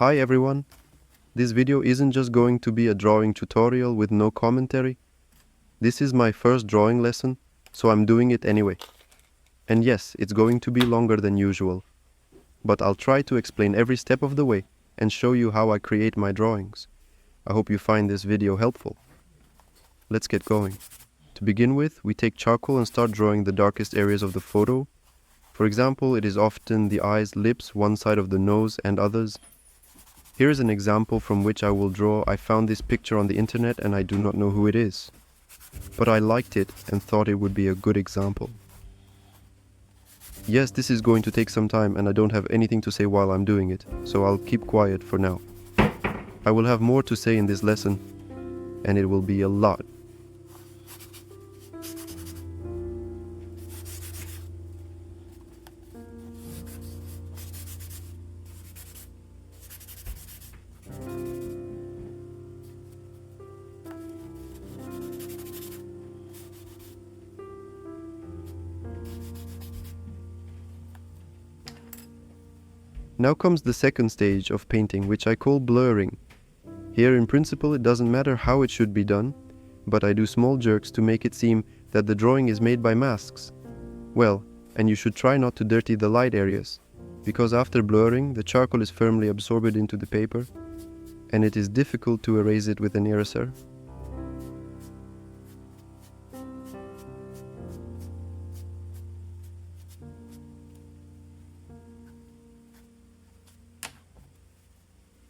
Hi everyone, this video isn't just going to be a drawing tutorial with no commentary. This is my first drawing lesson, so I'm doing it anyway. And yes, it's going to be longer than usual, but I'll try to explain every step of the way and show you how I create my drawings. I hope you find this video helpful. Let's get going. To begin with, we take charcoal and start drawing the darkest areas of the photo. For example, it is often the eyes, lips, one side of the nose and others. Here is an example from which I will draw. I found this picture on the internet and I do not know who it is. But I liked it and thought it would be a good example. Yes, this is going to take some time and I don't have anything to say while I'm doing it, so I'll keep quiet for now. I will have more to say in this lesson, and it will be a lot. Now comes the second stage of painting, which I call blurring. Here in principle it doesn't matter how it should be done, but I do small jerks to make it seem that the drawing is made by masks. Well, and you should try not to dirty the light areas, because after blurring the charcoal is firmly absorbed into the paper, and it is difficult to erase it with an eraser.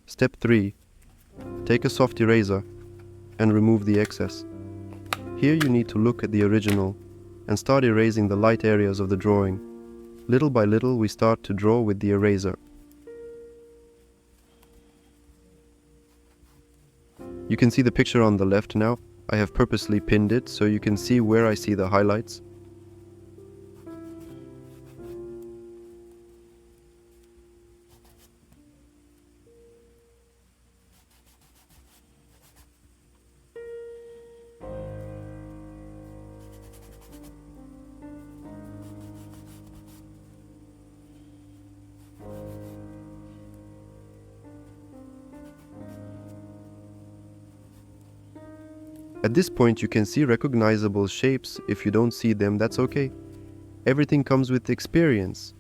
Step 3. Take a soft eraser and remove the excess. Here you need to look at the original and start erasing the light areas of the drawing. Little by little we start to draw with the eraser. You can see the picture on the left now. I have purposely pinned it so you can see where I see the highlights. At this point you can see recognizable shapes. If you don't see them, that's okay. Everything comes with experience.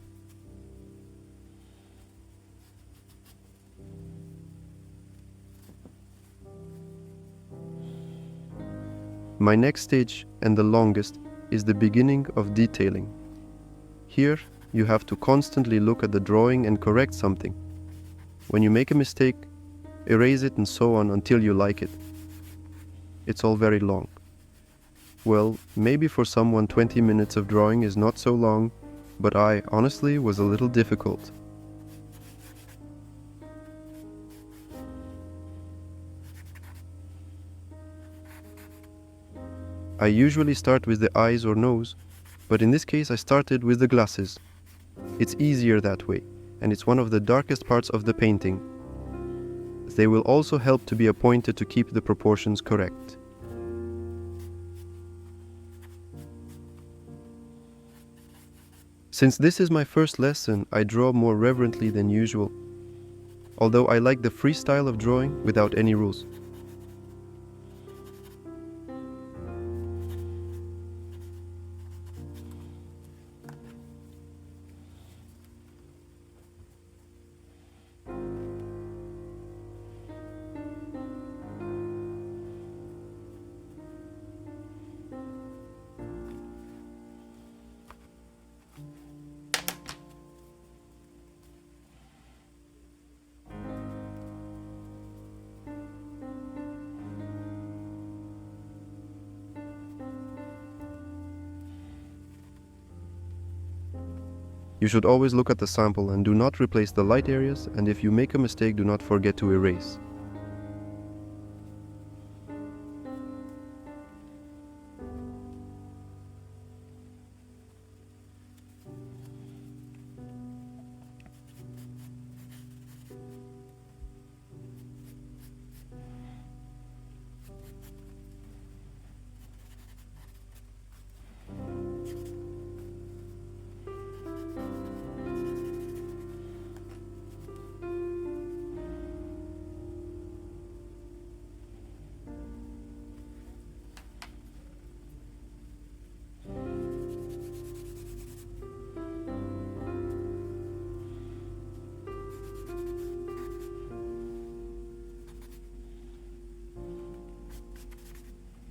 My next stage, and the longest, is the beginning of detailing. Here you have to constantly look at the drawing and correct something. When you make a mistake, erase it and so on until you like it. It's all very long. Well, maybe for someone 20 minutes of drawing is not so long, but I, honestly, was a little difficult. I usually start with the eyes or nose, but in this case I started with the glasses. It's easier that way, and it's one of the darkest parts of the painting. They will also help to be appointed to keep the proportions correct. Since this is my first lesson, I draw more reverently than usual, although I like the free style of drawing without any rules. You should always look at the sample and do not replace the light areas, and if you make a mistake, do not forget to erase.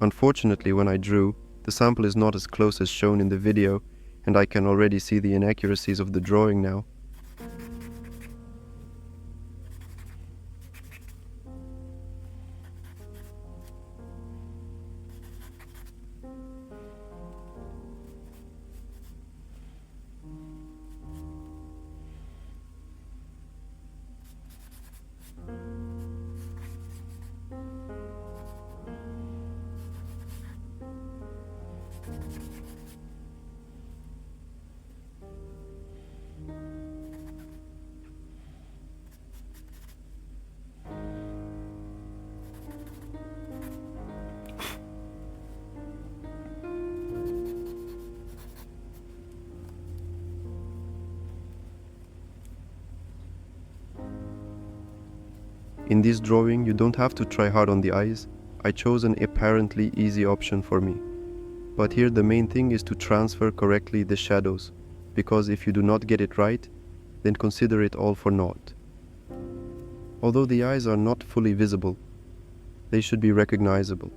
Unfortunately, when I drew, the sample is not as close as shown in the video, and I can already see the inaccuracies of the drawing now. In this drawing, you don't have to try hard on the eyes. I chose an apparently easy option for me. But here the main thing is to transfer correctly the shadows, because if you do not get it right, then consider it all for naught. Although the eyes are not fully visible, they should be recognizable.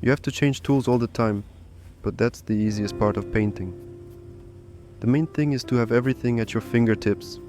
You have to change tools all the time, but that's the easiest part of painting. The main thing is to have everything at your fingertips.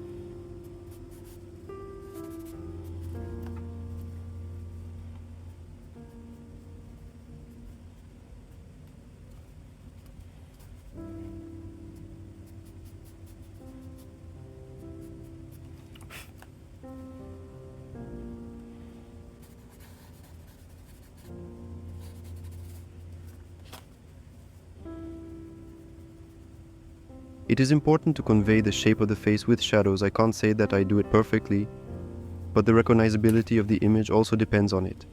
It is important to convey the shape of the face with shadows. I can't say that I do it perfectly, but the recognizability of the image also depends on it.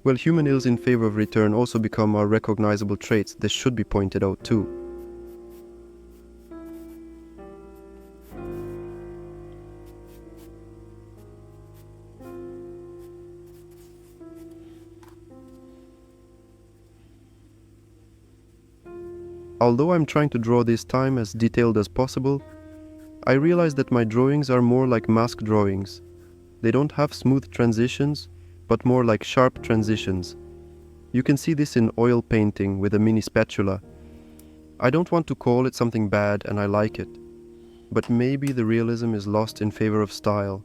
Well, human ills in favor of return also become our recognizable traits. This should be pointed out too. Although I'm trying to draw this time as detailed as possible, I realize that my drawings are more like mask drawings. They don't have smooth transitions, but more like sharp transitions. You can see this in oil painting with a mini spatula. I don't want to call it something bad, and I like it. But maybe the realism is lost in favor of style.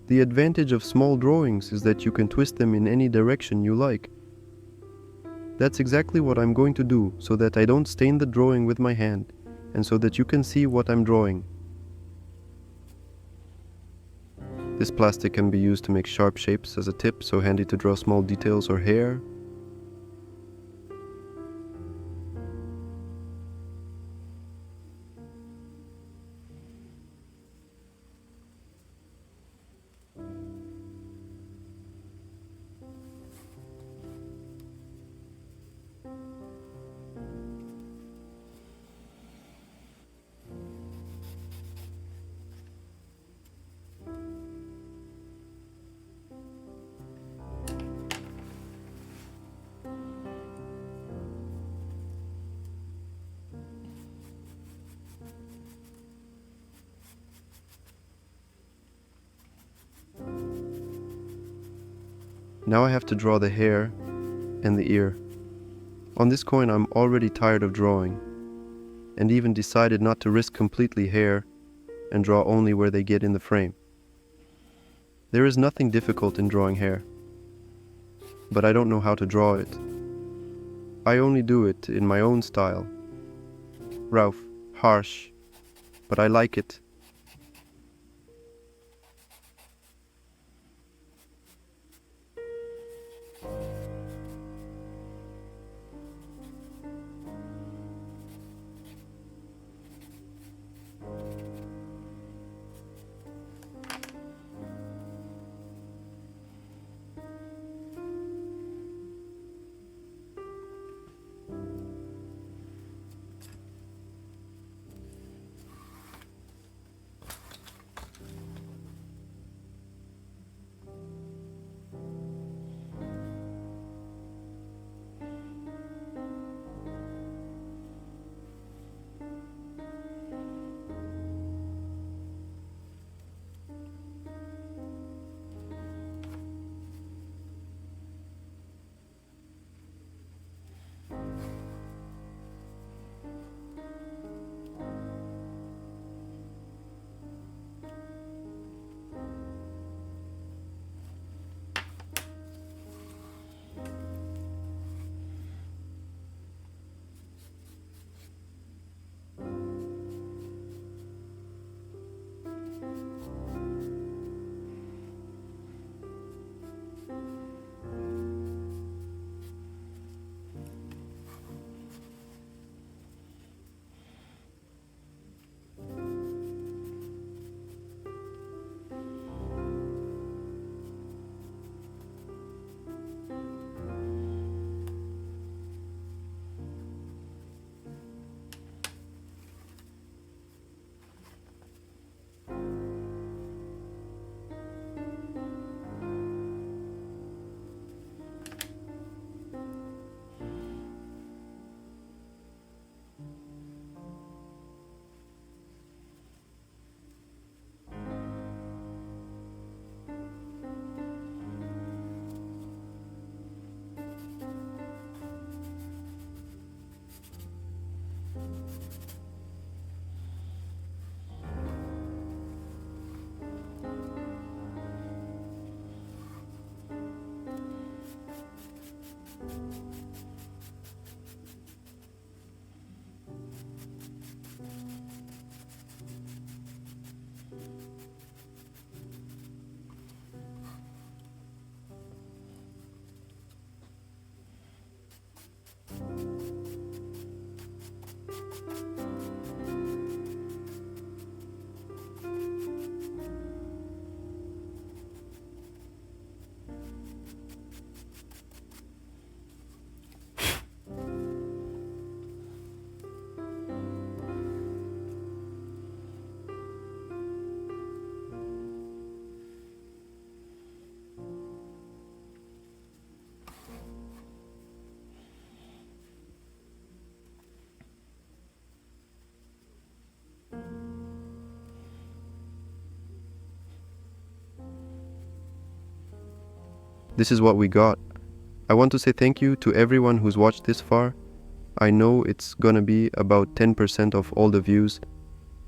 The advantage of small drawings is that you can twist them in any direction you like. That's exactly what I'm going to do, so that I don't stain the drawing with my hand, and so that you can see what I'm drawing. This plastic can be used to make sharp shapes as a tip, so handy to draw small details or hair. Now I have to draw the hair and the ear. On this coin I'm already tired of drawing, and even decided not to risk completely hair and draw only where they get in the frame. There is nothing difficult in drawing hair, but I don't know how to draw it. I only do it in my own style. Rough, harsh, but I like it. This is what we got. I want to say thank you to everyone who's watched this far. I know it's gonna be about 10% of all the views,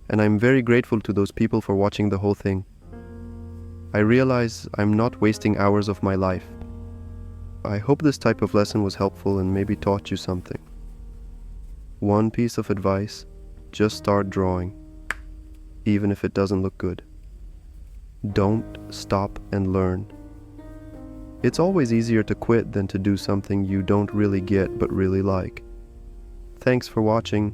and I'm very grateful to those people for watching the whole thing. I realize I'm not wasting hours of my life. I hope this type of lesson was helpful and maybe taught you something. One piece of advice: just start drawing, even if it doesn't look good. Don't stop and learn. It's always easier to quit than to do something you don't really get but really like. Thanks for watching.